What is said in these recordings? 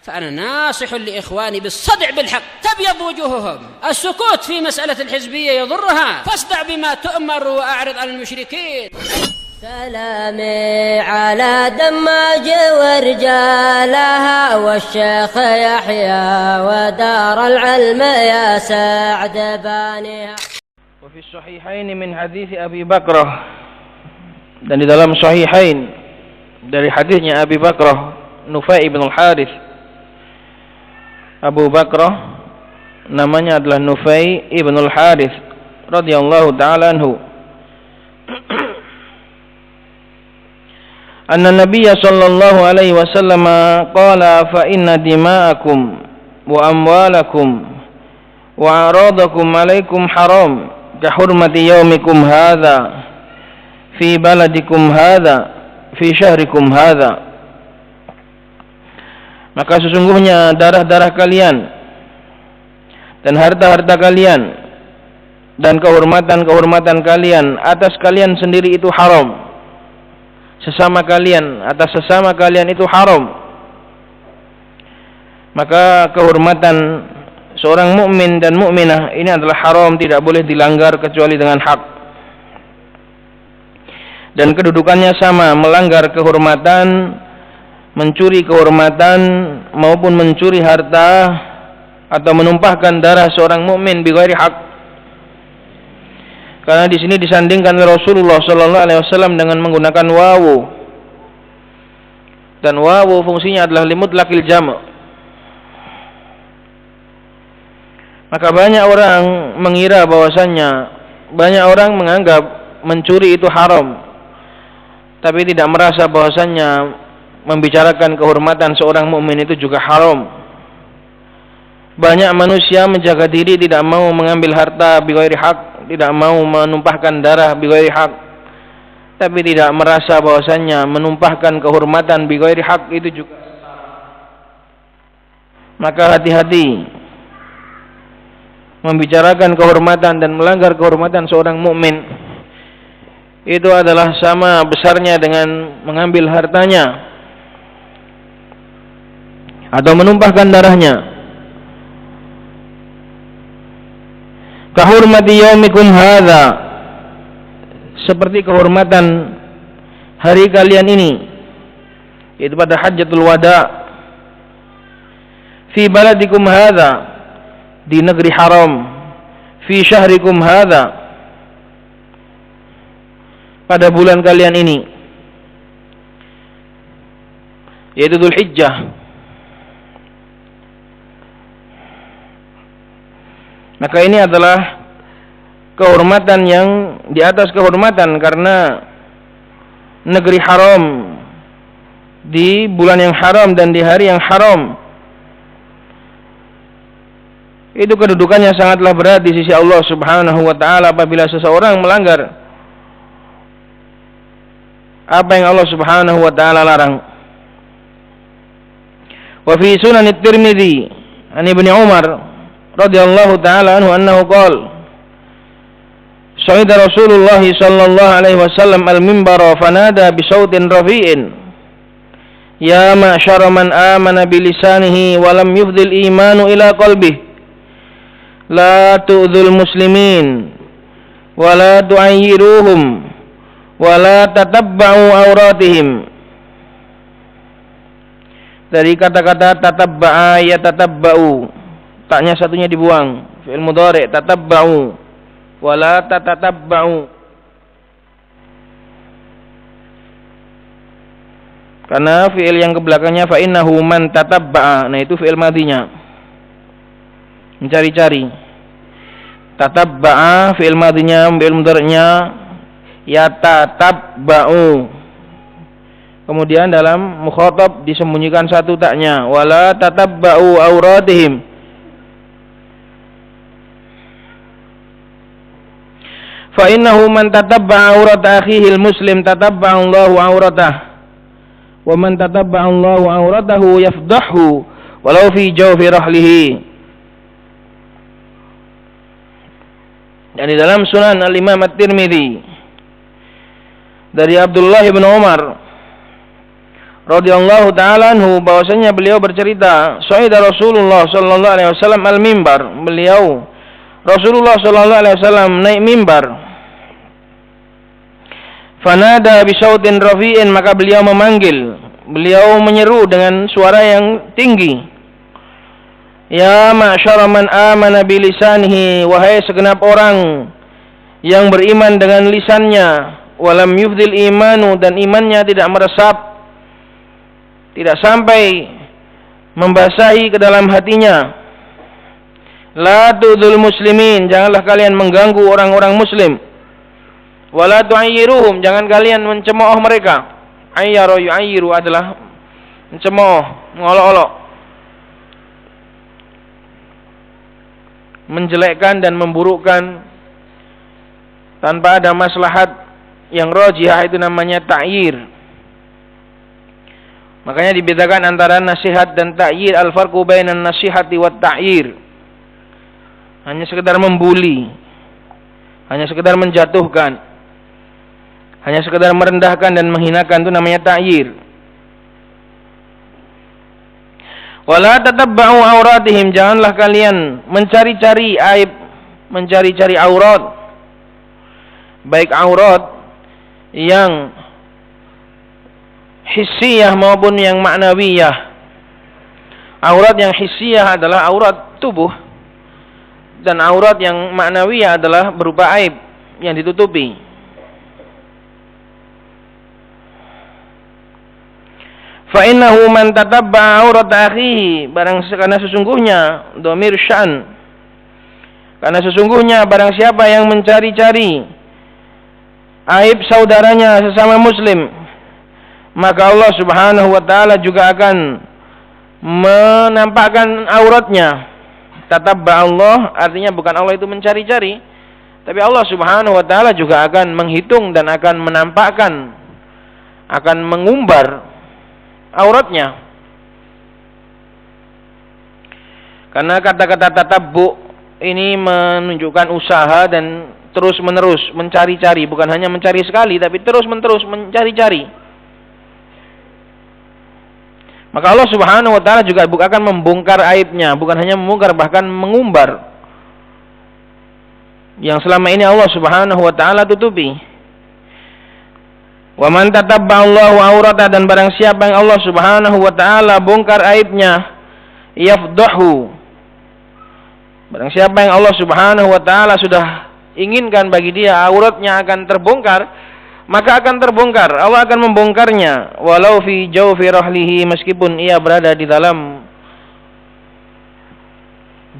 فأنا ناصح لإخواني بالصدع بالحق تبيض وجوههم. السكوت في مسألة الحزبية يضرها، فاصدع بما تؤمر وأعرض عن المشركين. سلامي على دماج ورجالها والشيخ يحيى ودار العلم يا سعد بانيها. وفي الصحيحين من حديث أبي بكر, dan di dalam Sahihain dari hadisnya Abi Bakrah Nufai bin al-Harith. Abu Bakrah namanya adalah Nufai ibn al-Harith radhiyallahu ta'ala anhu. Anna Nabiyya sallallahu alaihi wasallam qala fa inna dima'akum wa amwalakum wa aradakum alaikum haram ka hurmati yaumikum hadha fi baladikum hadha fi syahrikum hadha. Maka sesungguhnya darah-darah kalian dan harta-harta kalian dan kehormatan-kehormatan kalian atas kalian sendiri itu haram. Sesama kalian atas sesama kalian itu haram. Maka kehormatan seorang mukmin dan mukminah ini adalah haram, tidak boleh dilanggar kecuali dengan hak. Dan kedudukannya sama, melanggar kehormatan, mencuri kehormatan maupun mencuri harta atau menumpahkan darah seorang mukmin bighairi hak. Karena di sini disandingkan oleh Rasulullah sallallahu alaihi wasallam dengan menggunakan wawu. Dan wawu fungsinya adalah limutlaqil jam'. Maka banyak orang mengira bahwasannya, banyak orang menganggap mencuri itu haram, tapi tidak merasa bahwasannya membicarakan kehormatan seorang mukmin itu juga haram. Banyak manusia menjaga diri, tidak mau mengambil harta bighairi hak, tidak mau menumpahkan darah bighairi hak, tapi tidak merasa bahwasannya menumpahkan kehormatan bighairi hak itu juga. Maka hati-hati membicarakan kehormatan dan melanggar kehormatan seorang mukmin. Itu adalah sama besarnya dengan mengambil hartanya atau menumpahkan darahnya. Kahurmati yaumikum hadza, seperti kehormatan hari kalian ini, yaitu pada Hajjatul Wada. Fi baladikum hadza, di negeri haram. Fi syahrikum hadza, pada bulan kalian ini, yaitu Dzulhijjah. Maka ini adalah kehormatan yang di atas kehormatan, karena negeri haram, di bulan yang haram dan di hari yang haram, itu kedudukannya sangatlah berat di sisi Allah Subhanahu wa ta'ala apabila seseorang melanggar apa yang Allah Subhanahu wa ta'ala larang. Wa fi Sunan At-Tirmidzi an Ibnu Umar radhiyallahu ta'ala anhu annahu qala Sa'ida Rasulullah sallallahu alaihi wasallam al-minbara fanada bi sautin rafi'in ya ma'syara man amana bi lisanihi wa lam yufdil imanu ila qalbihi la tu'dzul muslimin wa la tu'ayyiruhum wa la tatabba'u auratihim. Dari kata-kata tatabba'a ya tatabba'u, taknya satunya dibuang, fi'il mudhari' tatabba'u wala tatatabba'u, karena fi'il yang kebelakangnya fa innahu man tatabba'a, nah itu fi'il madinya, mencari-cari. Tatabba'a fi'il madinya, fi'il mudhari'nya yatatabba'u, kemudian dalam mukhatab disembunyikan satu taknya, wala tatabba'u auratihim. Fa innahu man tatabba'a aurata akhihi al-muslim tatabba'a Allahu auratah, wa man tatabba'a Allahu auratahu yafdahu walau fi jawfi rahlihi. Dan di dalam Sunan Al-Imam At-Tirmidzi dari Abdullah bin Umar radhiyallahu taala anhu bahwasanya beliau bercerita, "Shahida Rasulullah sallallahu alaihi wasallam al-mimbar." Beliau Rasulullah sallallahu alaihi wasallam naik mimbar. Fanada bi sautin rafi'in, maka beliau memanggil, beliau menyeru dengan suara yang tinggi. Ya ma'syara man amana bi lisanihi, wahai segenap orang yang beriman dengan lisannya, walam yufdil imanu, dan imannya tidak meresap, tidak sampai membasahi ke dalam hatinya. La tu'dzul muslimin, janganlah kalian mengganggu orang-orang muslim. Wala tu'ayyiruhum, jangan kalian mencemooh mereka. Ayyara yu'ayyiru adalah mencemooh, mengolok-olok, menjelekkan dan memburukkan tanpa ada maslahat yang rajihah, itu namanya ta'yir. Makanya dibedakan antara nasihat dan ta'yir. Al-farqu bainan nasihati wat ta'yir. Hanya sekedar membuli, hanya sekedar menjatuhkan, hanya sekedar merendahkan dan menghinakan, itu namanya ta'yir. Wala tatabba'u auratihim, janganlah kalian mencari-cari aib, mencari-cari aurat, baik aurat yang hissiyah maupun yang ma'nawiyah. Aurat yang hissiyah adalah aurat tubuh, dan aurat yang ma'nawiyah adalah berupa aib yang ditutupi. Fa innahu man tatabba'a aurat akhihi, karena sesungguhnya dhamir syan, karena sesungguhnya barang siapa yang mencari-cari aib saudaranya sesama muslim, maka Allah Subhanahu wa taala juga akan menampakkan auratnya. Tatabba Allah artinya bukan Allah itu mencari-cari, tapi Allah Subhanahu wa taala juga akan menghitung dan akan menampakkan, akan mengumbar auratnya. Karena kata-kata tatabbu ini menunjukkan usaha dan terus-menerus mencari-cari, bukan hanya mencari sekali tapi terus-menerus mencari-cari. Maka Allah Subhanahu wa taala juga akan membongkar aibnya, bukan hanya membongkar, bahkan mengumbar yang selama ini Allah Subhanahu wa taala tutupi. Wa man tatabba Allahu aurata, dan barang siapa yang Allah Subhanahu wa taala bongkar aibnya, yafdahu, barang siapa yang Allah Subhanahu wa taala sudah inginkan bagi dia auratnya akan terbongkar, maka akan terbongkar. Allah akan membongkarnya walau fi jawfi rahlihi, meskipun ia berada di dalam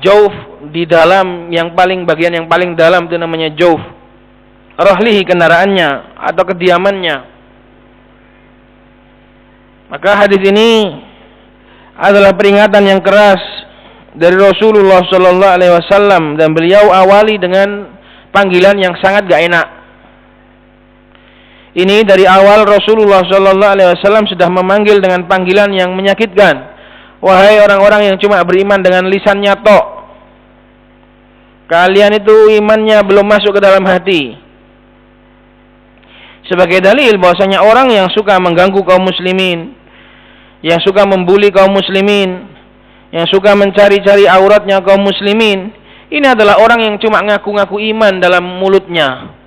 jawf, di dalam yang paling bagian yang paling dalam, itu namanya jawf. Rahlihi kendaraannya atau kediamannya. Maka hadis ini adalah peringatan yang keras dari Rasulullah sallallahu alaihi wasallam, dan beliau awali dengan panggilan yang sangat gak enak. Ini dari awal Rasulullah sallallahu alaihi wasallam sudah memanggil dengan panggilan yang menyakitkan. Wahai orang-orang yang cuma beriman dengan lisannya tok, kalian itu imannya belum masuk ke dalam hati. Sebagai dalil bahwasanya orang yang suka mengganggu kaum muslimin, yang suka membuli kaum muslimin, yang suka mencari-cari auratnya kaum muslimin, ini adalah orang yang cuma ngaku-ngaku iman dalam mulutnya.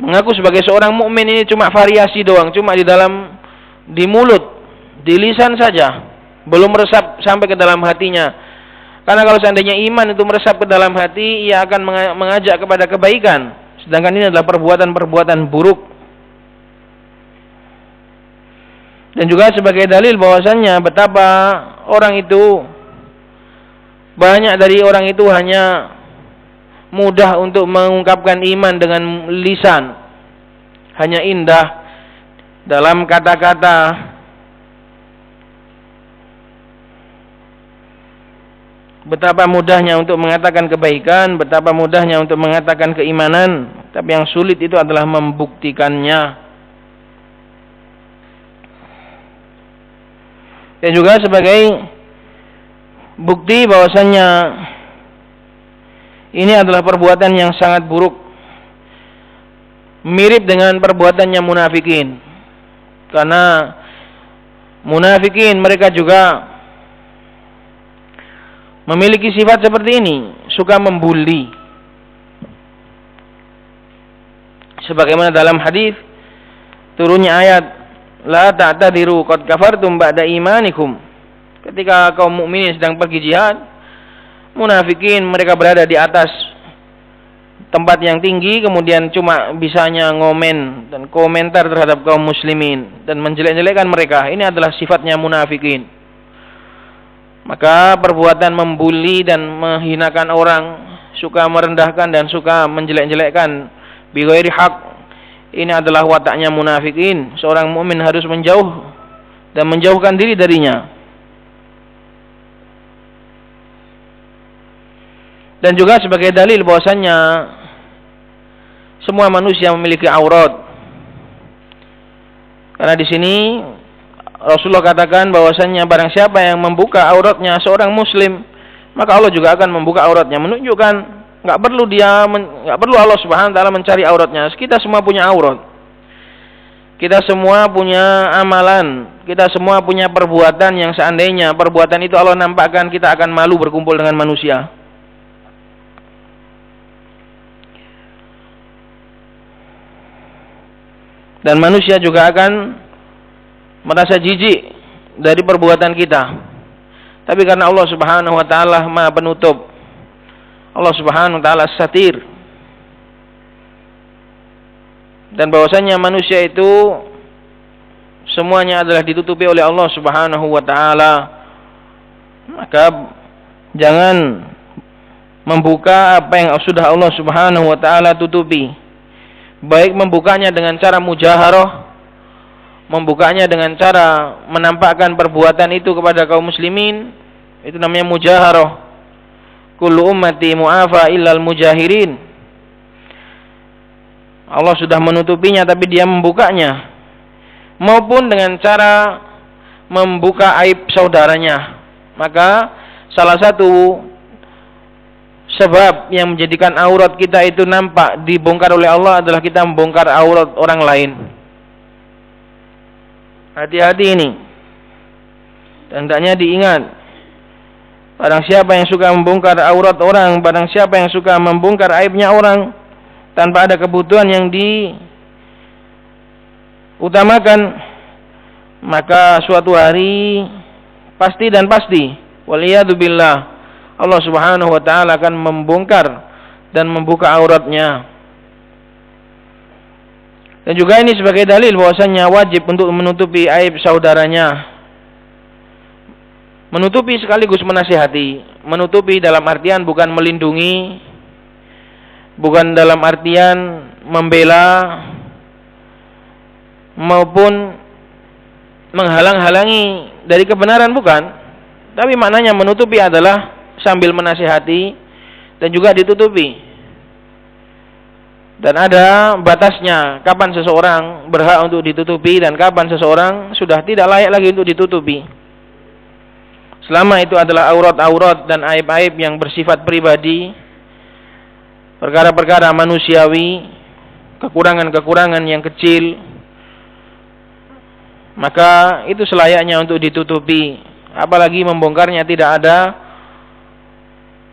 Mengaku sebagai seorang mukmin ini cuma variasi doang, cuma di mulut, di lisan saja, belum meresap sampai ke dalam hatinya. Karena kalau seandainya iman itu meresap ke dalam hati, ia akan mengajak kepada kebaikan. Sedangkan ini adalah perbuatan-perbuatan buruk. Dan juga sebagai dalil bahwasannya betapa orang itu, banyak dari orang itu hanya mudah untuk mengungkapkan iman dengan lisan, hanya indah dalam kata-kata, betapa mudahnya untuk mengatakan kebaikan, betapa mudahnya untuk mengatakan keimanan, tapi yang sulit itu adalah membuktikannya. Dan juga sebagai bukti bahwasannya ini adalah perbuatan yang sangat buruk, mirip dengan perbuatannya munafikin. Karena munafikin mereka juga memiliki sifat seperti ini, suka membuli. Sebagaimana dalam hadis turunnya ayat la ta'tadiru qad kafartum ba'da imanikum. Ketika kaum mukminin sedang pergi jihad, munafikin mereka berada di atas tempat yang tinggi, kemudian cuma bisanya ngomen dan komentar terhadap kaum muslimin dan menjelek-jelekkan mereka. Ini adalah sifatnya munafikin. Maka perbuatan membuli dan menghinakan orang, suka merendahkan dan suka menjelek-jelekkan bighairi haq, ini adalah wataknya munafikin. Seorang mukmin harus menjauh dan menjauhkan diri darinya. Dan juga sebagai dalil bahwasannya semua manusia memiliki aurat. Karena di sini Rasulullah katakan bahwasannya barang siapa yang membuka auratnya seorang muslim, maka Allah juga akan membuka auratnya, menunjukkan nggak perlu Allah Subhanahu wa taala mencari auratnya. Kita semua punya aurat. Kita semua punya amalan, kita semua punya perbuatan yang seandainya perbuatan itu Allah nampakkan, kita akan malu berkumpul dengan manusia. Dan manusia juga akan merasa jijik dari perbuatan kita. Tapi karena Allah Subhanahu wa taala Maha Penutup, Allah Subhanahu wa taala Satir, dan bahwasanya manusia itu semuanya adalah ditutupi oleh Allah Subhanahu wa taala, maka jangan membuka apa yang sudah Allah Subhanahu wa taala tutupi. Baik membukanya dengan cara mujaharah, membukanya dengan cara menampakkan perbuatan itu kepada kaum muslimin, itu namanya mujaharah. Kullu ummati mu'afa illal mujahirin. Allah sudah menutupinya tapi dia membukanya. Maupun dengan cara membuka aib saudaranya. Maka salah satu sebab yang menjadikan aurat kita itu nampak dibongkar oleh Allah adalah kita membongkar aurat orang lain. Hati-hati ini. Dan hendaknya diingat, barang siapa yang suka membongkar aurat orang, barang siapa yang suka membongkar aibnya orang tanpa ada kebutuhan yang diutamakan, maka suatu hari pasti waliyadu billah, Allah Subhanahu wa taala akan membongkar dan membuka auratnya. Dan juga ini sebagai dalil bahwasanya wajib untuk menutupi aib saudaranya. Menutupi sekaligus menasihati. Menutupi dalam artian bukan melindungi, bukan dalam artian membela maupun menghalang-halangi dari kebenaran, bukan. Tapi maknanya menutupi adalah sambil menasihati dan juga ditutupi. Dan ada batasnya kapan seseorang berhak untuk ditutupi dan kapan seseorang sudah tidak layak lagi untuk ditutupi. Selama itu adalah aurat-aurat dan aib-aib yang bersifat pribadi, perkara-perkara manusiawi, kekurangan-kekurangan yang kecil, maka itu selayaknya untuk ditutupi. Apalagi membongkarnya tidak ada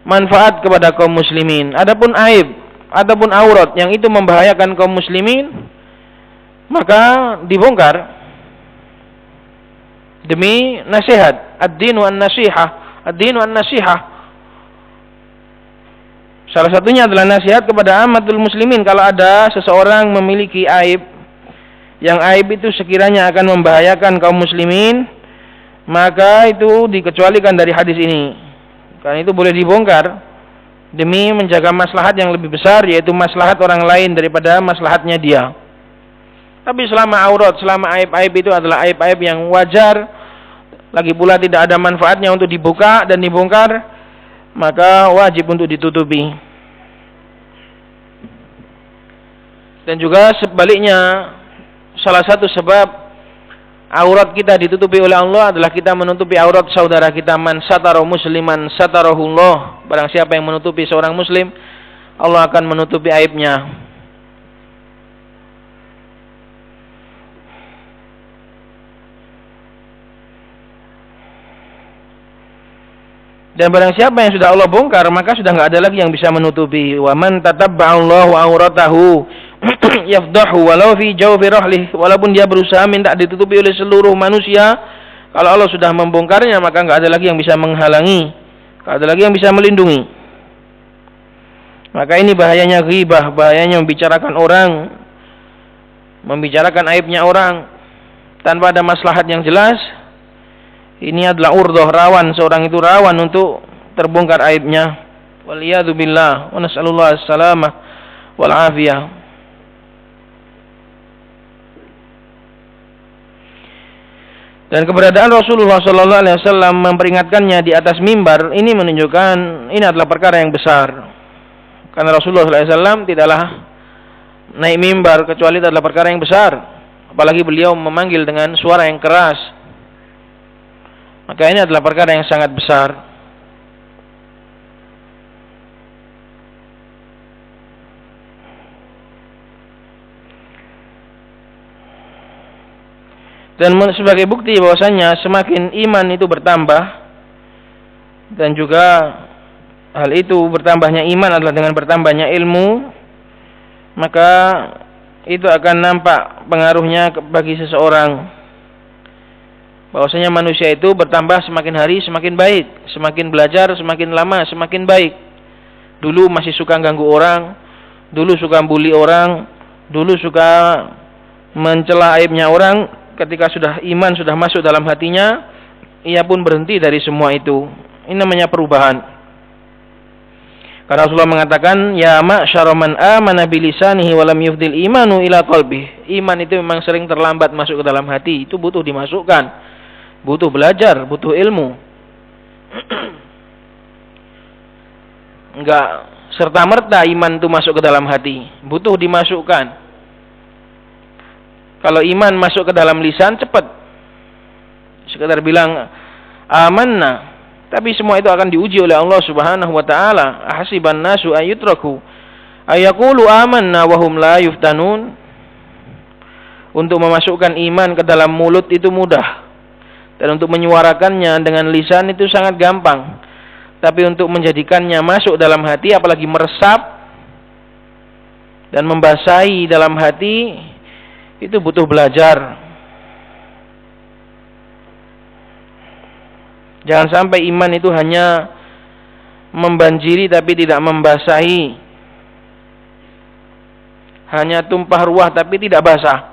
manfaat kepada kaum muslimin. Adapun aib ataupun aurat yang itu membahayakan kaum muslimin, maka dibongkar demi nasihat. Ad-dinu an-nasihah, ad-dinu an-nasihah. Salah satunya adalah nasihat kepada amatul muslimin. Kalau ada seseorang memiliki aib, yang aib itu sekiranya akan membahayakan kaum muslimin, maka itu dikecualikan dari hadis ini. Karena itu boleh dibongkar demi menjaga maslahat yang lebih besar, yaitu maslahat orang lain daripada maslahatnya dia. Tapi selama aurat, selama aib-aib itu adalah aib-aib yang wajar, lagi pula tidak ada manfaatnya untuk dibuka dan dibongkar, maka wajib untuk ditutupi. Dan juga sebaliknya, salah satu sebab aurat kita ditutupi oleh Allah adalah kita menutupi aurat saudara kita. Man satara musliman satarahullah. Barang siapa yang menutupi seorang muslim, Allah akan menutupi aibnya. Dan barang siapa yang sudah Allah bongkar, maka sudah enggak ada lagi yang bisa menutupi. Wa man tatabba'allahu auratahu yafdahu walau fi jawfi rahlih, walaupun dia berusaha minta ditutupi oleh seluruh manusia, kalau Allah sudah membongkarnya maka enggak ada lagi yang bisa menghalangi, enggak ada lagi yang bisa melindungi. Maka ini bahayanya ghibah, bahayanya membicarakan orang, membicarakan aibnya orang tanpa ada maslahat yang jelas. Ini adalah urdoh, rawan, seorang itu rawan untuk terbongkar aibnya. Waliyadu billah, wa nas'alullah as-salamah wal afiyah. Dan keberadaan Rasulullah sallallahu alaihi wasallam memperingatkannya di atas mimbar ini menunjukkan ini adalah perkara yang besar. Karena Rasulullah sallallahu alaihi wasallam tidaklah naik mimbar kecuali itu adalah perkara yang besar. Apalagi beliau memanggil dengan suara yang keras. Maka ini adalah perkara yang sangat besar. Dan sebagai bukti bahwasanya semakin iman itu bertambah, dan juga hal itu bertambahnya iman adalah dengan bertambahnya ilmu, maka itu akan nampak pengaruhnya bagi seseorang. Bahwasanya manusia itu bertambah semakin hari semakin baik, semakin belajar semakin lama semakin baik. Dulu masih suka ganggu orang, dulu suka bully orang, dulu suka mencela aibnya orang. Ketika sudah iman sudah masuk dalam hatinya, ia pun berhenti dari semua itu. Ini namanya perubahan. Karena Rasulullah mengatakan, ya ma'syara man amana bilisanihi wa lam yufdil imanu ila qalbih. Iman itu memang sering terlambat masuk ke dalam hati, itu butuh dimasukkan. Butuh belajar, butuh ilmu. Enggak serta-merta iman itu masuk ke dalam hati, butuh dimasukkan. Kalau iman masuk ke dalam lisan cepat, sekedar bilang amanna, tapi semua itu akan diuji oleh Allah Subhanahu wa taala. Ahasiban nasu ayyutraku ayaqulu amanna wa hum la yuftanun. Untuk memasukkan iman ke dalam mulut itu mudah, dan untuk menyuarakannya dengan lisan itu sangat gampang. Tapi untuk menjadikannya masuk dalam hati, apalagi meresap dan membasahi dalam hati, itu butuh belajar. Jangan sampai iman itu hanya membanjiri tapi tidak membasahi, hanya tumpah ruah tapi tidak basah.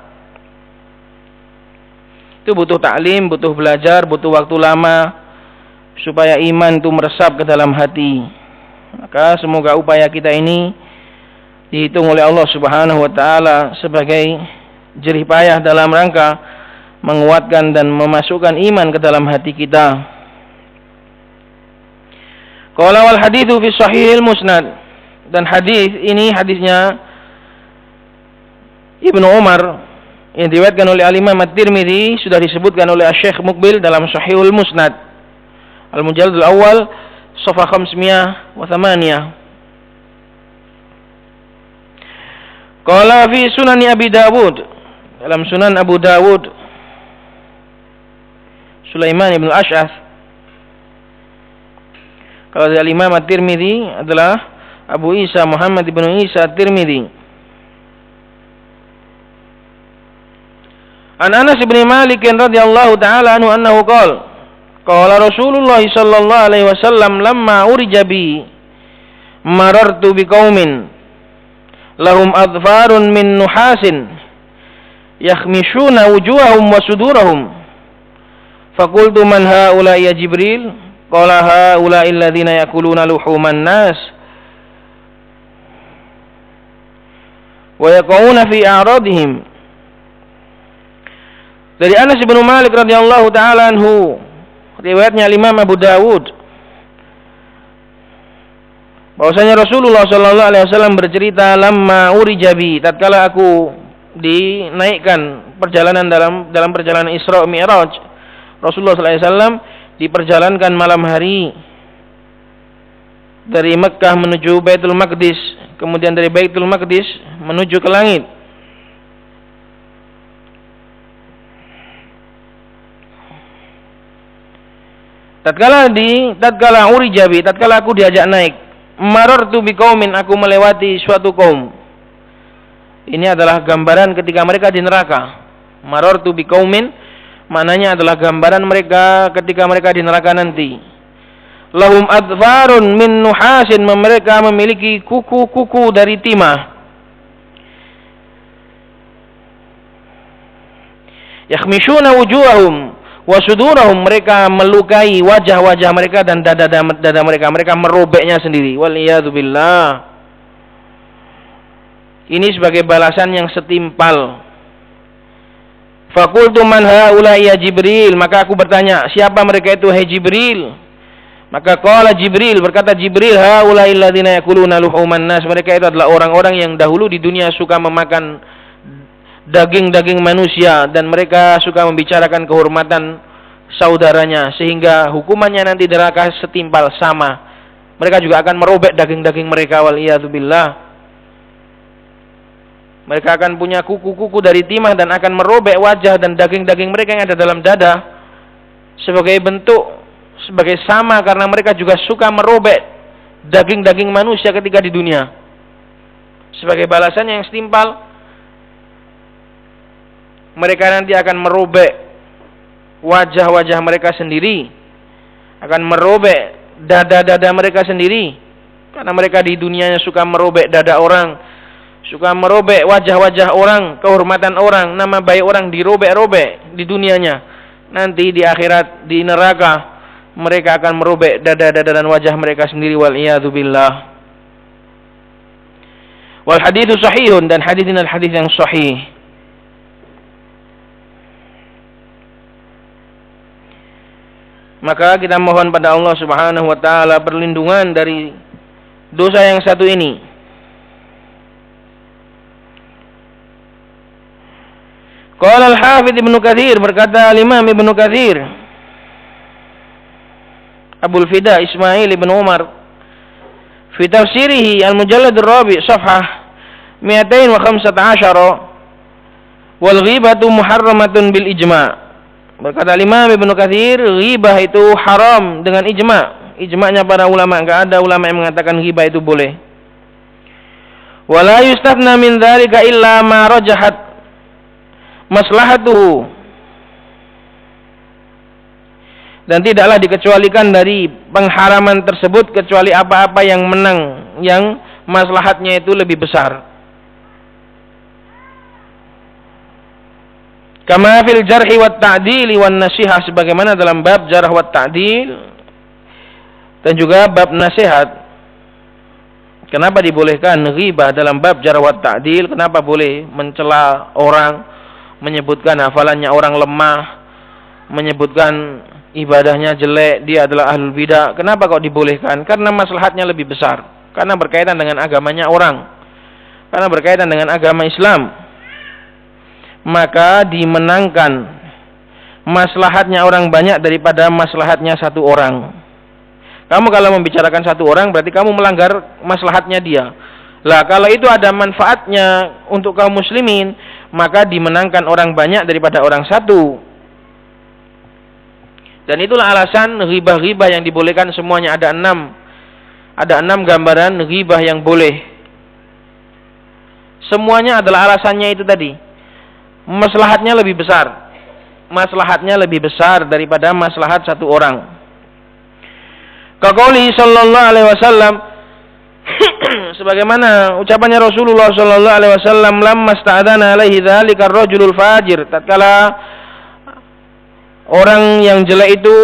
Itu butuh taklim, butuh belajar, butuh waktu lama supaya iman itu meresap ke dalam hati. Maka semoga upaya kita ini dihitung oleh Allah Subhanahu wa taala sebagai jerih payah dalam rangka menguatkan dan memasukkan iman ke dalam hati kita. Qala wal haditsu fi sahihil musnad, dan hadis ini hadisnya Ibnu Umar yang diriwayatkan oleh Al-Imam At-Tirmidzi, sudah disebutkan oleh Syekh Muqbil dalam Sahihul Musnad Al-Mujallad Al-Awwal safha 508. Qala fi Sunan Abi Dawud, dalam Sunan Abu Dawud, Sulaiman ibn Ash'ath. Kalau dari Imam At-Tirmidzi adalah Abu Isa Muhammad ibn Isa At-Tirmidzi. An Anas bin Malik radhiyallahu ta'ala anhu annahu qala qala Rasulullah sallallahu alaihi wasallam lamma urija bi marartu biqaumin lahum adfarun min nuhasin yakhmishuna wujuhahum wa sudurahum faqultu man haula ya Jibril qala haula alladziina yakuluna luhuman nas wa yaqauna fi a'radihim. Dari Anas bin Malik radhiyallahu taala anhu, riwayatnya Imam Abu Dawud, bahwasanya Rasulullah sallallahu alaihi wasallam bercerita, lamma urijabi, tatkala aku dinaikkan perjalanan dalam perjalanan Isra Mi'raj, Rasulullah sallallahu alaihi wasallam diperjalankan malam hari dari Mekkah menuju Baitul Maqdis, kemudian dari Baitul Maqdis menuju ke langit. tatkala urijabi, tatkala aku diajak naik, marartu biqaumin, aku melewati suatu kaum. Ini adalah gambaran ketika mereka di neraka. Marartu biqaumin maknanya adalah gambaran mereka ketika mereka di neraka nanti. Lahum adfarun min nuhasin, mereka memiliki kuku-kuku dari timah. Yakhmishuna wujuhahum wa sudurahum, mereka melukai wajah-wajah mereka dan dada mereka. Mereka merobeknya sendiri. Waliyadu billah. Ini sebagai balasan yang setimpal. Faqultu man haula ya Jibril, maka aku bertanya, siapa mereka itu hai Jibril? Maka qala Jibril, berkata Jibril, haula alladziina yakuluna luhuman nas, mereka itu adalah orang-orang yang dahulu di dunia suka memakan daging-daging manusia dan mereka suka membicarakan kehormatan saudaranya sehingga hukumannya nanti di neraka setimpal sama. Mereka juga akan merobek daging-daging mereka, waliyadu billah. Mereka akan punya kuku-kuku dari timah dan akan merobek wajah dan daging-daging mereka yang ada dalam dada sebagai bentuk, sebagai sama karena mereka juga suka merobek daging-daging manusia ketika di dunia. Sebagai balasan yang setimpal, mereka nanti akan merobek wajah-wajah mereka sendiri, akan merobek dada-dada mereka sendiri karena mereka di dunianya suka merobek dada orang, suka merobek wajah-wajah orang, kehormatan orang, nama baik orang dirobek-robek di dunianya. Nanti di akhirat, di neraka, mereka akan merobek dada-dada dan wajah mereka sendiri. Wal'iyadu billah. Wal hadithu sahihun, dan hadis ini adalah hadis yang sahih. Maka kita mohon pada Allah Subhanahu wa taala perlindungan dari dosa yang satu ini. Qala al-Hafidz Ibnu Katsir, berkata Imam Ibnu Katsir, Abul Fida Ismail Ibn Umar, fi tafsirihi al-mujallad ar-rabi' safhah 215, wal ghibatu muharramatun bil ijma'. Berkata Imam Ibnu Katsir, ghibah itu haram dengan ijma'. Ijma'nya para ulama, enggak ada ulama yang mengatakan ghibah itu boleh. Wala yustathna min dzalika illa ma rajahat maslahatuhu, dan tidaklah dikecualikan dari pengharaman tersebut kecuali apa-apa yang menang, yang maslahatnya itu lebih besar. Kama fil jarhi wat ta'dil wan nasihah, sebagaimana dalam bab jarh wat ta'dil dan juga bab nasihat. Kenapa dibolehkan ghibah dalam bab jarh wat ta'dil? Kenapa boleh mencela orang, menyebutkan hafalannya orang lemah, menyebutkan ibadahnya jelek, dia adalah ahlul bidah? Kenapa kok dibolehkan? Karena maslahatnya lebih besar, karena berkaitan dengan agamanya orang, karena berkaitan dengan agama Islam. Maka dimenangkan maslahatnya orang banyak daripada maslahatnya satu orang. Kamu kalau membicarakan satu orang berarti kamu melanggar maslahatnya dia. Lah kalau itu ada manfaatnya untuk kaum muslimin, maka dimenangkan orang banyak daripada orang satu. Dan itulah alasan ghibah-ghibah yang dibolehkan semuanya. Ada enam gambaran ghibah yang boleh. Semuanya adalah alasannya itu tadi. Maslahatnya lebih besar. Maslahatnya lebih besar daripada maslahat satu orang. Kaqouli sallallahu alaihi wasallam, sebagaimana ucapannya Rasulullah sallallahu alaihi wasallam, lamma sta'adana alaihi dzalika ar-rajulul fajir, tatkala orang yang jelek itu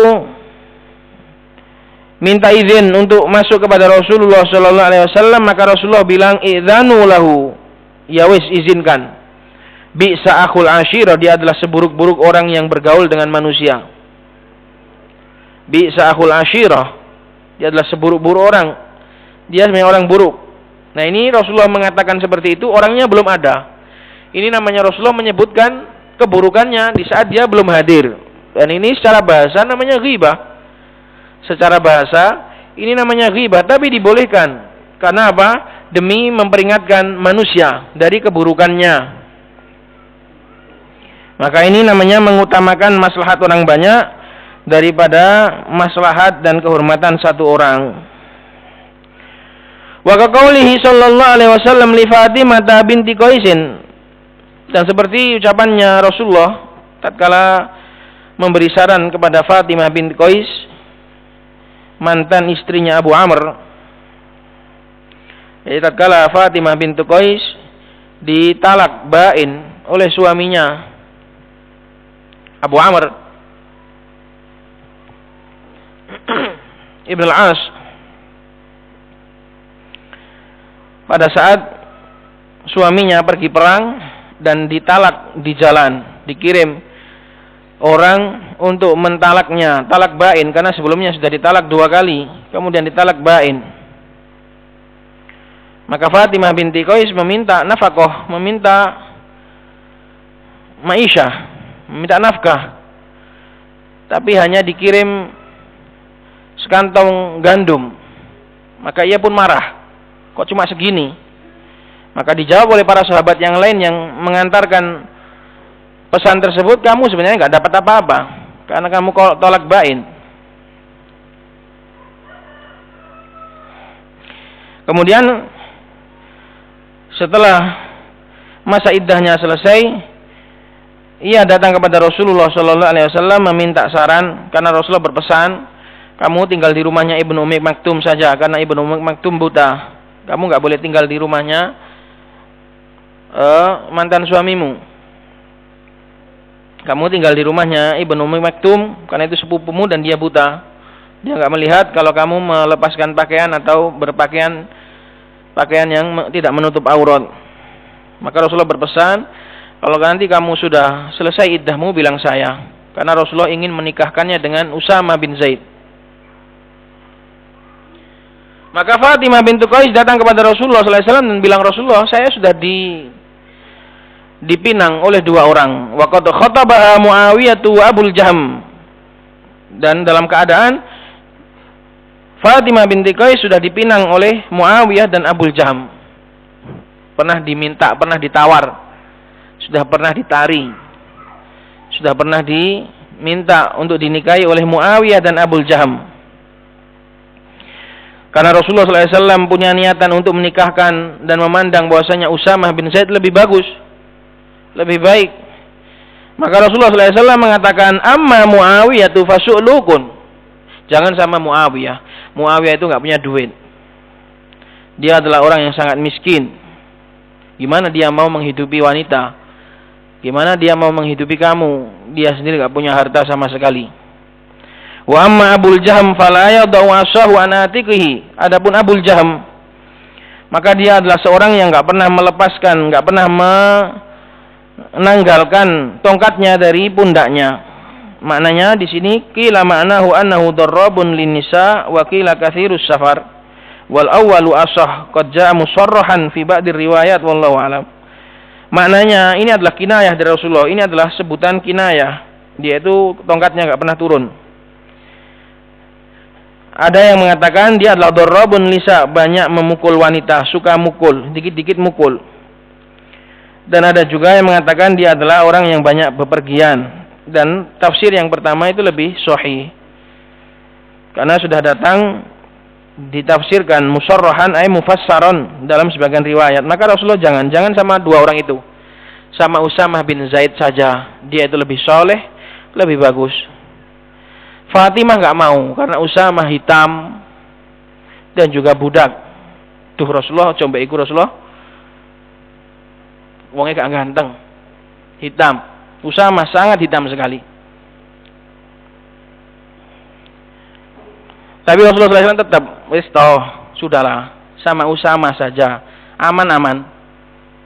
minta izin untuk masuk kepada Rasulullah sallallahu alaihi wasallam, maka Rasulullah bilang, idzanu lahu, ya wis izinkan. Bi'sa akhul ashirah, dia adalah seburuk-buruk orang yang bergaul dengan manusia. Bi'sa akhul ashirah, dia adalah seburuk-buruk orang. Dia sebenarnya orang buruk. Nah ini Rasulullah mengatakan seperti itu, orangnya belum ada. Ini namanya Rasulullah menyebutkan keburukannya di saat dia belum hadir. Dan ini secara bahasa namanya ghibah. Secara bahasa ini namanya ghibah, tapi dibolehkan. Karena apa? Demi memperingatkan manusia dari keburukannya. Maka ini namanya mengutamakan maslahat orang banyak daripada maslahat dan kehormatan satu orang. Wa qaulihi sallallahu alaihi wasallam li Fatimah binti Qaisin, dan seperti ucapannya Rasulullah tatkala memberi saran kepada Fatimah binti Qais, mantan istrinya Abu Amr. Jadi tatkala Fatimah binti Qais ditalak bain oleh suaminya Abu Amr Ibn al-As, pada saat suaminya pergi perang dan ditalak di jalan, dikirim orang untuk mentalaknya, talak bain, karena sebelumnya sudah ditalak 2 kali, kemudian ditalak bain. Maka Fatimah binti Qais meminta nafkah, meminta ma'isyah, meminta nafkah, tapi hanya dikirim sekantong gandum. Maka ia pun marah, kok cuma segini? Maka dijawab oleh para sahabat yang lain yang mengantarkan pesan tersebut, kamu sebenarnya nggak dapat apa-apa karena kamu tolak bain. Kemudian setelah masa iddahnya selesai, ia datang kepada Rasulullah sallallahu alaihi wasallam meminta saran, karena Rasulullah berpesan, kamu tinggal di rumahnya Ibnu Ummi Maktum saja, karena Ibnu Ummi Maktum buta. Kamu nggak boleh tinggal di rumahnya mantan suamimu. Kamu tinggal di rumahnya Ibnu Ummi Maktum karena itu sepupumu dan dia buta. Dia nggak melihat kalau kamu melepaskan pakaian atau berpakaian pakaian yang tidak menutup aurat. Maka Rasulullah berpesan, kalau nanti kamu sudah selesai iddahmu bilang saya, karena Rasulullah ingin menikahkannya dengan Usamah bin Zaid. Maka Fatimah bintu Qais datang kepada Rasulullah sallallahu alaihi wasallam dan bilang, Rasulullah, saya sudah dipinang oleh 2 orang. Wa qad khatabaha Muawiyah wa Abul Jahm. Dan dalam keadaan Fatimah binti Qais sudah dipinang oleh Muawiyah dan Abul Jahm. Pernah diminta, pernah ditawar, sudah pernah ditari, sudah pernah diminta untuk dinikahi oleh Muawiyah dan Abul Jahm. Karena Rasulullah SAW punya niatan untuk menikahkan dan memandang bahwasanya Usamah bin Zaid lebih bagus, lebih baik. Maka Rasulullah SAW mengatakan, amma Muawiyah tu fasu'lukun. Jangan sama Muawiyah. Muawiyah itu nggak punya duit. Dia adalah orang yang sangat miskin. Gimana dia mau menghidupi wanita? Gimana dia mau menghidupi kamu? Dia sendiri nggak punya harta sama sekali. Wa amma Abul Jahm fala yadau asahu an atiqihi. Adapun Abul Jahm, maka dia adalah seorang yang enggak pernah melepaskan, enggak pernah menanggalkan tongkatnya dari pundaknya. Maknanya di sini qila ma'nahu annahu darrabun linnisa wa qila katsirus safar. Wal awwalu asah qad jaa musarrahan fi ba'di riwayat wallahu alam. Maknanya ini adalah kinayah dari Rasulullah. Ini adalah sebutan kinayah. Dia itu tongkatnya enggak pernah turun. Ada yang mengatakan dia adalah darrabun lisa, banyak memukul wanita, suka mukul, dikit-dikit mukul. Dan ada juga yang mengatakan dia adalah orang yang banyak bepergian. Dan tafsir yang pertama itu lebih sahih. Karena sudah datang ditafsirkan musarrahan ay mufassaron dalam sebagian riwayat. Maka Rasulullah jangan sama 2 orang itu. Sama Usamah bin Zaid saja. Dia itu lebih soleh, lebih bagus. Fatimah nggak mau karena Usamah hitam dan juga budak. Tuh Rasulullah, coba ikut Rasulullah. Wongnya gak ganteng, hitam. Usamah sangat hitam sekali. Tapi Rasulullah SAW tetap, wis toh, sudahlah, sama Usamah saja, aman-aman.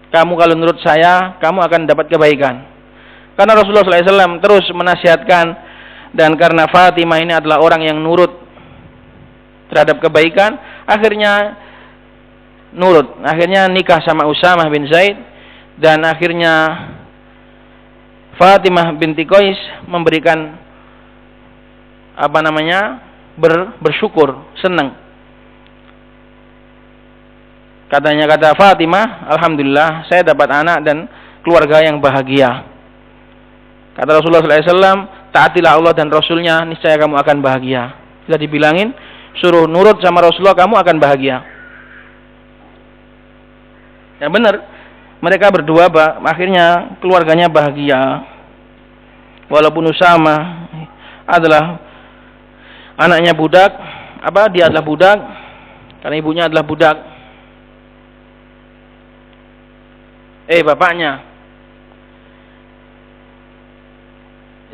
Kamu kalau menurut saya, kamu akan dapat kebaikan. Karena Rasulullah SAW terus menasihatkan. Dan karena Fatimah ini adalah orang yang nurut terhadap kebaikan, akhirnya nurut. Akhirnya nikah sama Usamah bin Zaid. Dan akhirnya Fatimah binti Qais memberikan bersyukur, senang. Kata Fatimah, alhamdulillah saya dapat anak dan keluarga yang bahagia. Kata Rasulullah SAW, taatilah Allah dan Rasulnya, niscaya kamu akan bahagia. Sudah dibilangin, suruh nurut sama Rasulullah, kamu akan bahagia. Ya benar, mereka berdua akhirnya keluarganya bahagia. Walaupun Usama adalah anaknya budak, dia adalah budak, karena ibunya adalah budak. Bapaknya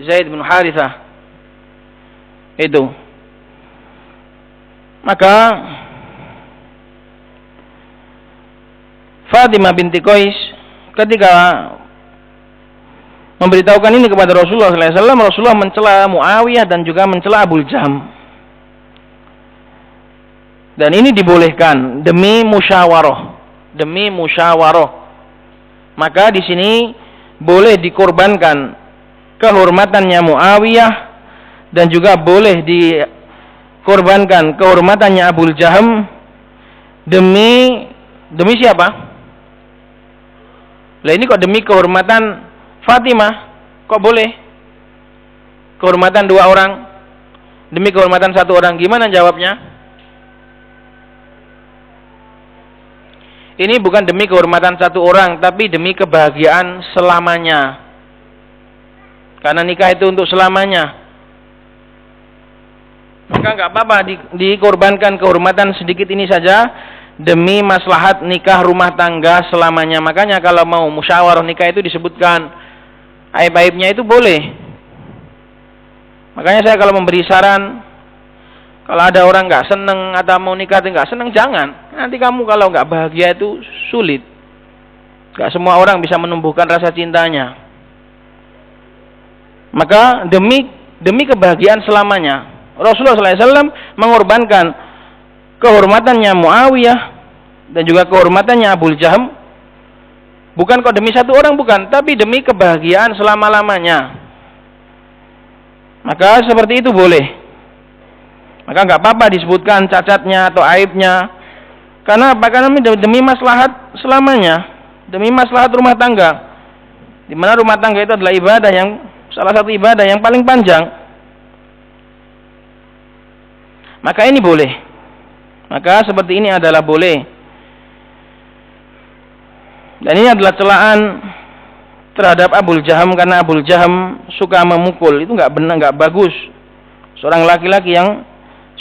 Zaid bin Harithah itu. Maka Fatimah binti Qais ketika memberitahukan ini kepada Rasulullah SAW, Rasulullah mencela Muawiyah dan juga mencela Abu Jaham. Dan ini dibolehkan demi musyawarah, Maka di sini boleh dikorbankan kehormatannya Muawiyah dan juga boleh dikorbankan kehormatannya Abu Jaham demi siapa? Lah ini kok demi kehormatan Fatimah? Kok boleh? Kehormatan dua orang demi kehormatan satu orang, gimana jawabnya? Ini bukan demi kehormatan satu orang, tapi demi kebahagiaan selamanya. Karena nikah itu untuk selamanya. Maka nggak apa-apa dikorbankan kehormatan sedikit ini saja demi maslahat nikah rumah tangga selamanya. Makanya kalau mau musyawarah nikah itu disebutkan aib-aibnya itu boleh. Makanya saya kalau memberi saran, kalau ada orang nggak seneng atau mau nikah nggak seneng, jangan. Nanti kamu kalau nggak bahagia itu sulit. Nggak semua orang bisa menumbuhkan rasa cintanya. Maka demi kebahagiaan selamanya, Rasulullah SAW mengorbankan kehormatannya Muawiyah dan juga kehormatannya Abu Jaham. Bukan kok demi satu orang, bukan, tapi demi kebahagiaan selama-lamanya. Maka seperti itu boleh. Maka nggak apa-apa disebutkan cacatnya atau aibnya. Karena apa? Karena demi maslahat selamanya, demi maslahat rumah tangga. Di mana rumah tangga itu adalah ibadah salah satu ibadah yang paling panjang. Maka ini boleh. Maka seperti ini adalah boleh. Dan ini adalah celaan terhadap Abu Jaham, karena Abu Jaham suka memukul. Itu nggak benar, nggak bagus. Seorang laki-laki yang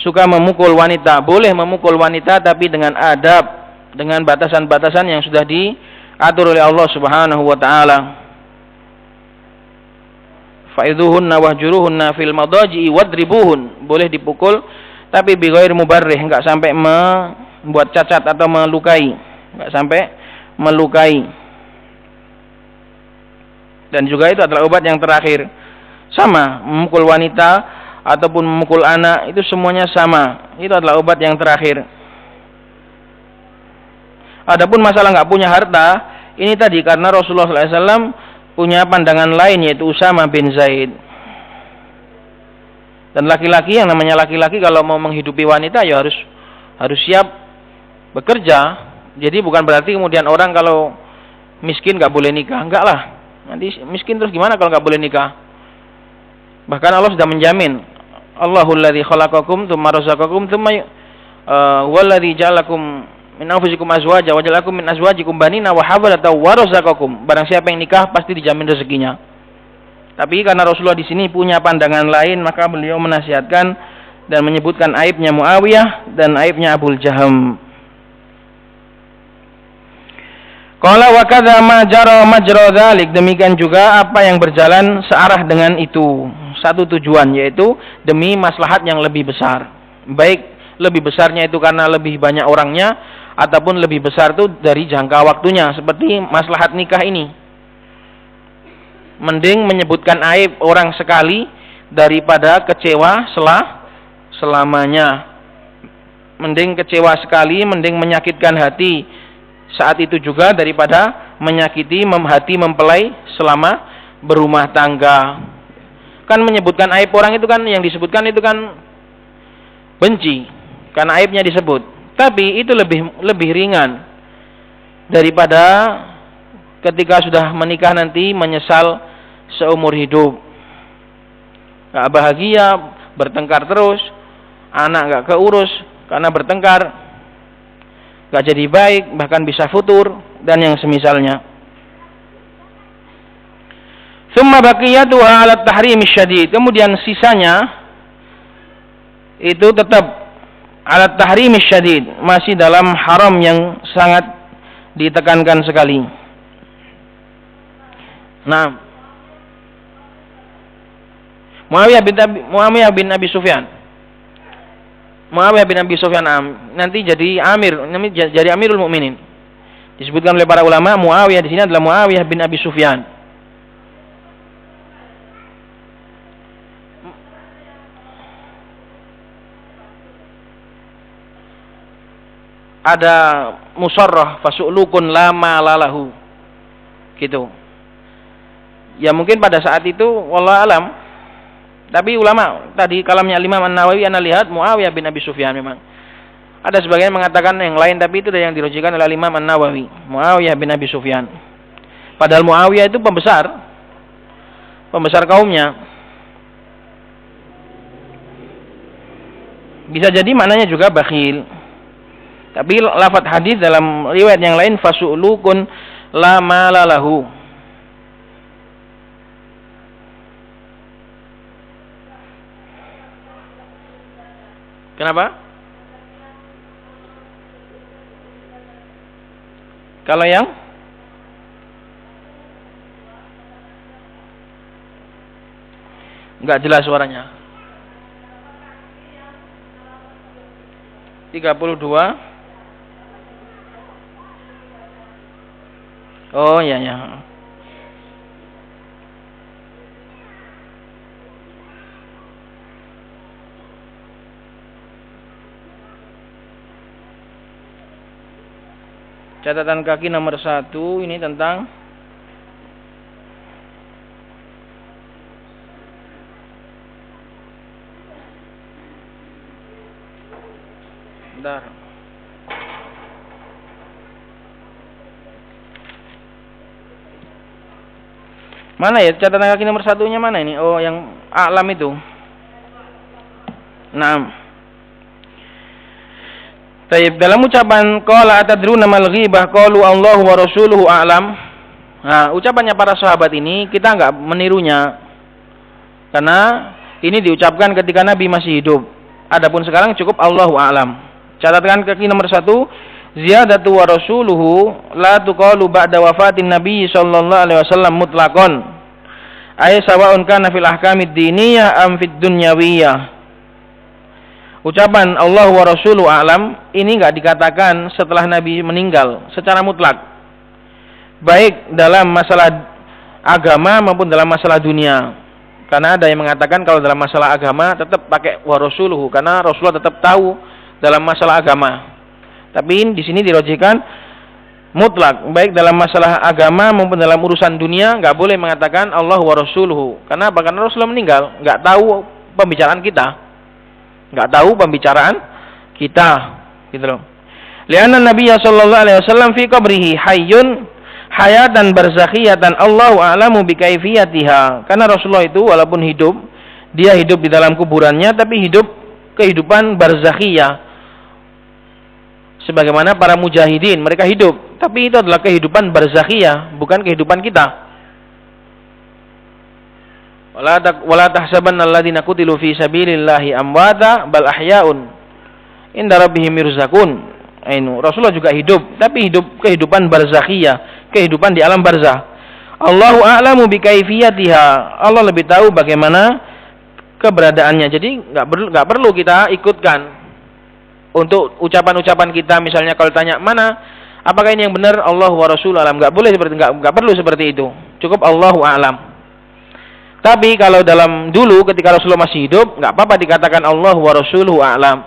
suka memukul wanita, boleh memukul wanita tapi dengan adab, dengan batasan-batasan yang sudah diatur oleh Allah Subhanahu wa taala. Fa'idhuhunna wahjuruhunna fil madaji'i wadribuhun. Boleh dipukul tapi bighair mubarrih, enggak sampai membuat cacat atau melukai, enggak sampai melukai. Dan juga itu adalah obat yang terakhir. Sama, memukul wanita ataupun memukul anak, itu semuanya sama. Itu adalah obat yang terakhir. Adapun masalah nggak punya harta, ini tadi karena Rasulullah SAW punya pandangan lain, yaitu Usama bin Zaid. Dan laki-laki, yang namanya laki-laki kalau mau menghidupi wanita ya harus siap bekerja. Jadi bukan berarti kemudian orang kalau miskin nggak boleh nikah, enggak lah. Nanti miskin terus gimana kalau nggak boleh nikah? Bahkan Allah sudah menjamin, Allahul ladzi khalaqakum tsumma razaqakum tsumma walladzi ja'alakum min anfusikum azwaja wa ja'alakum min azwajikum banina wa hafadatan wa razaqakum. Barang siapa yang nikah pasti dijamin rezekinya. Tapi karena Rasulullah di sini punya pandangan lain, maka beliau menasihatkan dan menyebutkan aibnya Muawiyah dan aibnya Abu Jaham. Qala wa kadza ma jara majra dzalik, demikian juga apa yang berjalan searah dengan itu, satu tujuan, yaitu demi maslahat yang lebih besar. Baik lebih besarnya itu karena lebih banyak orangnya, ataupun lebih besar itu dari jangka waktunya, seperti maslahat nikah ini. Mending menyebutkan aib orang sekali daripada kecewa selamanya. Mending kecewa sekali, mending menyakitkan hati saat itu juga daripada menyakiti hati mempelai selama berumah tangga. Kan menyebutkan aib orang itu kan, yang disebutkan itu kan benci karena aibnya disebut. Tapi itu lebih ringan daripada ketika sudah menikah nanti menyesal seumur hidup. nggak bahagia, bertengkar terus, anak nggak keurus karena bertengkar, nggak jadi baik, bahkan bisa futur dan yang semisalnya. Tsumma baqiyatuha 'ala at-tahrim syadid. Kemudian sisanya itu tetap 'ala at-tahrim syadid, masih dalam haram yang sangat ditekankan sekali. Nah, Muawiyah bin Abi Sufyan. Muawiyah bin Abi Sufyan nanti jadi Amirul Mukminin. Disebutkan oleh para ulama, Muawiyah di sini adalah Muawiyah bin Abi Sufyan. Ada musarrah fasu'lukun la malalahu gitu. Ya mungkin pada saat itu wallahu alam. Tapi ulama tadi kalamnya Imam An-Nawawi ana lihat Muawiyah bin Abi Sufyan memang. Ada sebagian mengatakan yang lain, tapi itu yang dirujukan oleh Imam An-Nawawi, Muawiyah bin Abi Sufyan. Padahal Muawiyah itu pembesar kaumnya. Bisa jadi maknanya juga bakhil. Tapi lafaz hadis dalam riwayat yang lain fasu'lukun la malalahu. Kenapa? Kalau yang enggak jelas suaranya. 32. Oh ya. Catatan kaki nomor 1 ini tentang bentar. Mana ya catatan kaki nomor 1-nya mana ini? Oh, yang a'lam itu. Naam. Taib, dalam ucapan qala atadruna mal ghibah qalu Allahu wa rasuluhu a'lam. Nah, ucapannya para sahabat ini kita enggak menirunya. Karena ini diucapkan ketika Nabi masih hidup. Adapun sekarang cukup Allahu a'lam. Catatan kaki nomor 1, ziyadatu wa rasuluhu la tuqalu ba'da wafatin Nabi sallallahu alaihi wasallam mutlaqan. Ay sawa'un kana fil ahkamid diniyah am fid dunyawiyah. Ucapan Allah wa rasuluhu a'lam ini enggak dikatakan setelah Nabi meninggal secara mutlak. Baik dalam masalah agama maupun dalam masalah dunia. Karena ada yang mengatakan kalau dalam masalah agama tetap pakai wa rasuluhu karena Rasulullah tetap tahu dalam masalah agama. Tapi di sini dirojihkan mutlak, baik dalam masalah agama maupun dalam urusan dunia nggak boleh mengatakan Allah wa rasuluhu. Karena apa? Karena Rasulullah meninggal, nggak tahu pembicaraan kita, gitu loh. Lianna Nabi sallallahu alaihi wasallam fi qabrihi hayyun hayatan barzakhiyatan Allahu a'lamu bi kaifiyatiha. Karena Rasulullah itu walaupun hidup, dia hidup di dalam kuburannya tapi hidup kehidupan barzakhiyah. Sebagaimana para mujahidin, mereka hidup, tapi itu adalah kehidupan barzakhiyah, bukan kehidupan kita. Wala tahsabanna alladziina qutilu fi sabilillahi amwata bal ahya'un inda rabbihim yurzaqun. Rasulullah juga hidup, tapi hidup kehidupan barzakhiyah, kehidupan di alam barzakh. Allahu a'lamu bi kaifiyatiha. Allah lebih tahu bagaimana keberadaannya. Jadi enggak perlu kita ikutkan untuk ucapan-ucapan kita. Misalnya kalau tanya mana, apakah ini yang benar, Allah wa Rasul alam, enggak perlu seperti itu. Cukup Allahu a'lam. Tapi kalau dalam dulu ketika Rasulullah masih hidup, enggak apa-apa dikatakan Allah wa Rasuluhu a'lam.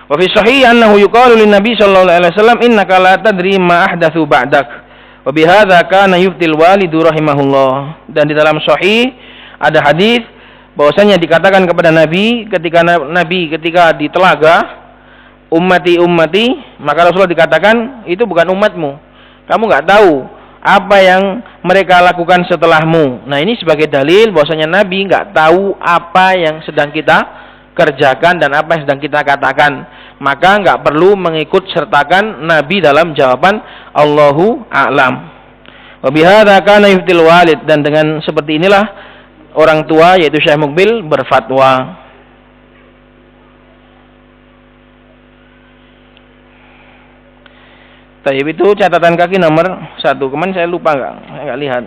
Wa fi sahih annahu yuqalu lin Nabi sallallahu alaihi wasallam innaka la tadri ma ahdatsu ba'dak. Wa bi hadza kana yuftil walidu rahimahullah. Dan di dalam sahih ada hadis bahwasanya dikatakan kepada Nabi ketika di telaga, ummati, maka Rasulullah dikatakan itu bukan umatmu. Kamu enggak tahu apa yang mereka lakukan setelahmu. Nah, ini sebagai dalil bahwasanya Nabi enggak tahu apa yang sedang kita kerjakan dan apa yang sedang kita katakan. Maka enggak perlu mengikut sertakan Nabi dalam jawaban Allahu a'lam. Wa bihadza kana yuftil walid, dan dengan seperti inilah orang tua yaitu Syekh Mukbil berfatwa. Taib itu catatan kaki nomor 1. Kemarin saya lupa saya nggak lihat.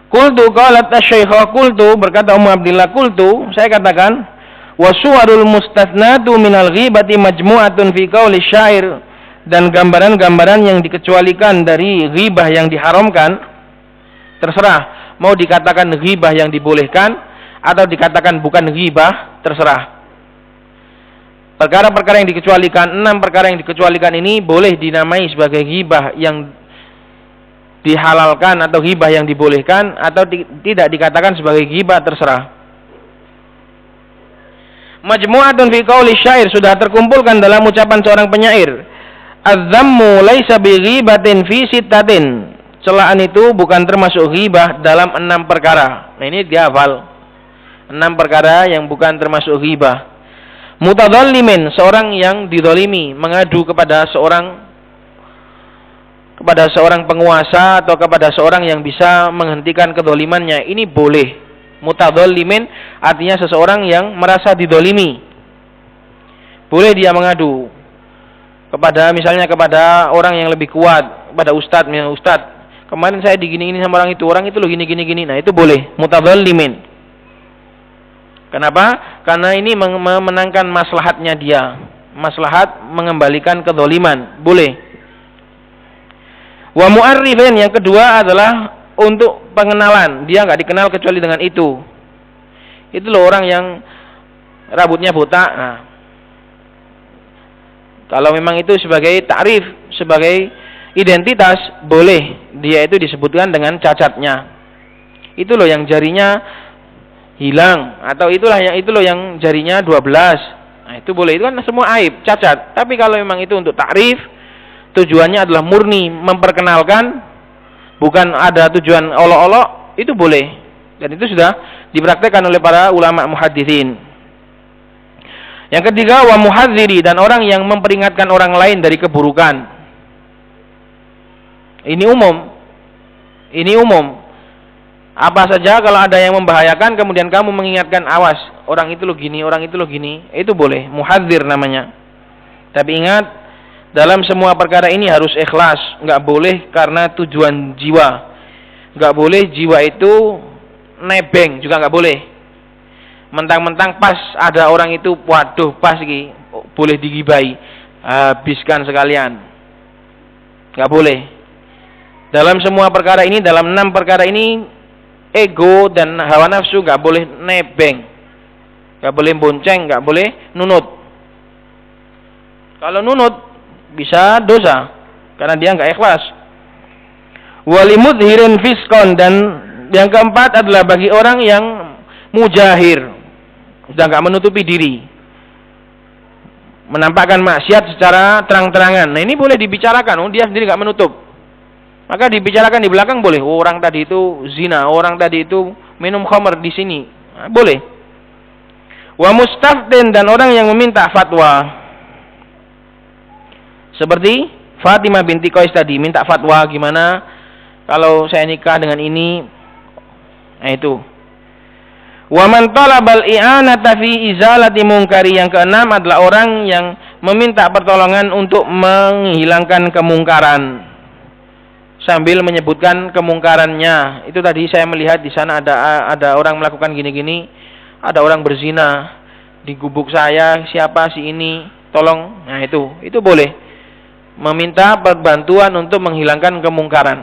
Qultu qalat asy-syaikhah, qultu berkata Ummu Abdillah, qultu saya katakan, wa suwarul mustathnatu minal ghibati majmu'atun fi qauli syair, dan gambaran-gambaran yang dikecualikan dari ghibah yang diharamkan, terserah mau dikatakan ghibah yang dibolehkan atau dikatakan bukan ghibah, terserah. Perkara-perkara yang dikecualikan, 6 perkara yang dikecualikan ini boleh dinamai sebagai ghibah yang dihalalkan atau ghibah yang dibolehkan, atau tidak dikatakan sebagai ghibah, terserah. Majmu'atun fi qauli syair, sudah terkumpulkan dalam ucapan seorang penyair. Az-zammu laisa bi ghibatin fi sittatin. Celaan itu bukan termasuk ghibah dalam 6 perkara. Nah, ini dia hafal. 6 perkara yang bukan termasuk ghibah. Mutadzallimin, seorang yang didolimi, mengadu kepada seorang penguasa atau kepada seorang yang bisa menghentikan kedolimannya, ini boleh. Mutadzallimin artinya seseorang yang merasa didolimi, boleh dia mengadu kepada, misalnya kepada orang yang lebih kuat, kepada ustadz, misalnya ustadz, kemarin saya digini-gini sama orang itu loh gini. Nah, itu boleh, mutadzallimin. Kenapa? Karena ini memenangkan maslahatnya dia, maslahat mengembalikan kedoliman, boleh. Wa mu'arrifin, yang kedua adalah untuk pengenalan, dia nggak dikenal kecuali dengan itu. Itu loh orang yang rambutnya botak. Nah, kalau memang itu sebagai ta'rif, sebagai identitas, boleh dia itu disebutkan dengan cacatnya. Itu loh yang jarinya hilang, atau itu loh yang jarinya 12. Nah, itu boleh, itu kan semua aib, cacat. Tapi kalau memang itu untuk ta'rif, tujuannya adalah murni memperkenalkan, bukan ada tujuan olok-olok, itu boleh. Dan itu sudah dipraktikkan oleh para ulama muhaditsin. Yang ketiga, wa muhadziri, dan orang yang memperingatkan orang lain dari keburukan. Ini umum. Apa saja kalau ada yang membahayakan kemudian kamu mengingatkan, awas, orang itu lo gini, itu boleh, muhadzir namanya. Tapi ingat, dalam semua perkara ini harus ikhlas, nggak boleh karena tujuan jiwa. Nggak boleh jiwa itu nebeng, juga nggak boleh. Mentang-mentang pas ada orang itu, waduh pas iki, boleh digibai, habiskan sekalian. Nggak boleh. Dalam semua perkara ini, dalam 6 perkara ini, ego dan hawa nafsu nggak boleh nebeng, nggak boleh bonceng, nggak boleh nunut. Kalau nunut bisa dosa karena dia nggak ikhlas. Walimudhirin fiskon, dan yang keempat adalah bagi orang yang mujahir, sudah nggak menutupi diri, menampakkan maksiat secara terang-terangan. Nah, ini boleh dibicarakan, dia sendiri nggak menutup, maka dibicarakan di belakang boleh. Orang tadi itu zina, orang tadi itu minum khamr di sini, nah, boleh. Wa mustaftin, dan orang yang meminta fatwa, seperti Fatimah binti Qais tadi, minta fatwa gimana kalau saya nikah dengan ini. Nah, itu. Wa man talabal i'anata fi izalati munkari, yang keenam adalah orang yang meminta pertolongan untuk menghilangkan kemungkaran sambil menyebutkan kemungkarannya. Itu tadi saya melihat di sana ada orang melakukan gini-gini, ada orang berzina di gubuk saya, siapa si ini, tolong. Nah, itu boleh meminta bantuan untuk menghilangkan kemungkaran.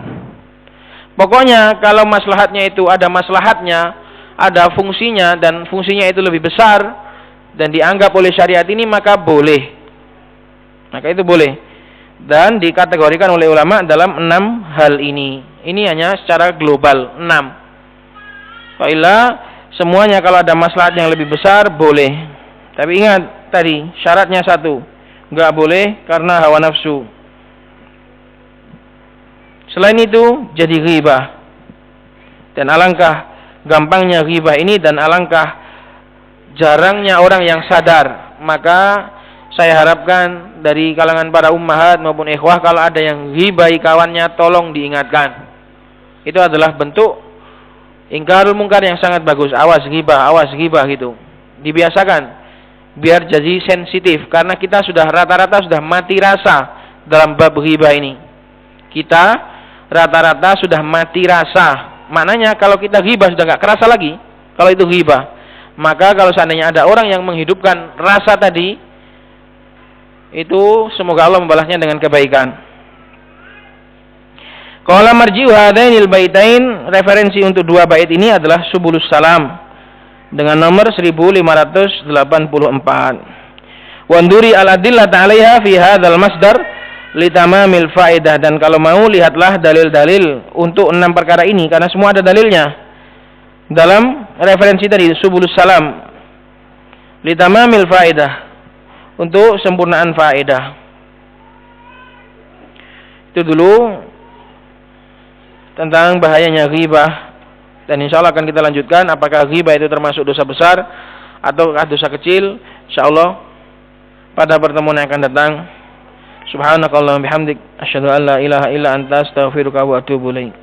Pokoknya kalau maslahatnya itu ada maslahatnya, ada fungsinya, dan fungsinya itu lebih besar dan dianggap oleh syariat ini, maka boleh. Maka itu boleh. Dan dikategorikan oleh ulama dalam 6 hal ini. Ini hanya secara global 6. Fa'ila semuanya kalau ada maslahat yang lebih besar boleh. Tapi ingat tadi syaratnya 1, Enggak boleh karena hawa nafsu. Selain itu jadi ghibah. Dan alangkah gampangnya ghibah ini dan alangkah jarangnya orang yang sadar. Maka saya harapkan dari kalangan para ummahat maupun ikhwah, kalau ada yang ghibahi kawannya, tolong diingatkan. Itu adalah bentuk ingkarul mungkar yang sangat bagus. Awas ghibah gitu. Dibiasakan biar jadi sensitif, karena kita sudah rata-rata sudah mati rasa dalam bab ghibah ini. Kita rata-rata sudah mati rasa. Maknanya kalau kita ghibah sudah gak kerasa lagi kalau itu ghibah. Maka kalau seandainya ada orang yang menghidupkan rasa tadi, itu semoga Allah membalasnya dengan kebaikan. Qala marji'u hadainil baitain, referensi untuk dua bait ini adalah Subulus Salam dengan nomor 1584. Wanduri al-adillata 'alaiha fi hadzal masdar litamamil faedah, dan kalau mau lihatlah dalil-dalil untuk 6 perkara ini karena semua ada dalilnya dalam referensi tadi Subulus Salam litamamil faedah, untuk sempurnaan faedah. Itu dulu tentang bahayanya ghibah, dan insyaallah akan kita lanjutkan apakah ghibah itu termasuk dosa besar atau dosa kecil, insyaallah pada pertemuan yang akan datang. Subhanakallahumma bihamdik asyhadu an la ilaha illa anta astaghfiruka wa atubu ilaik.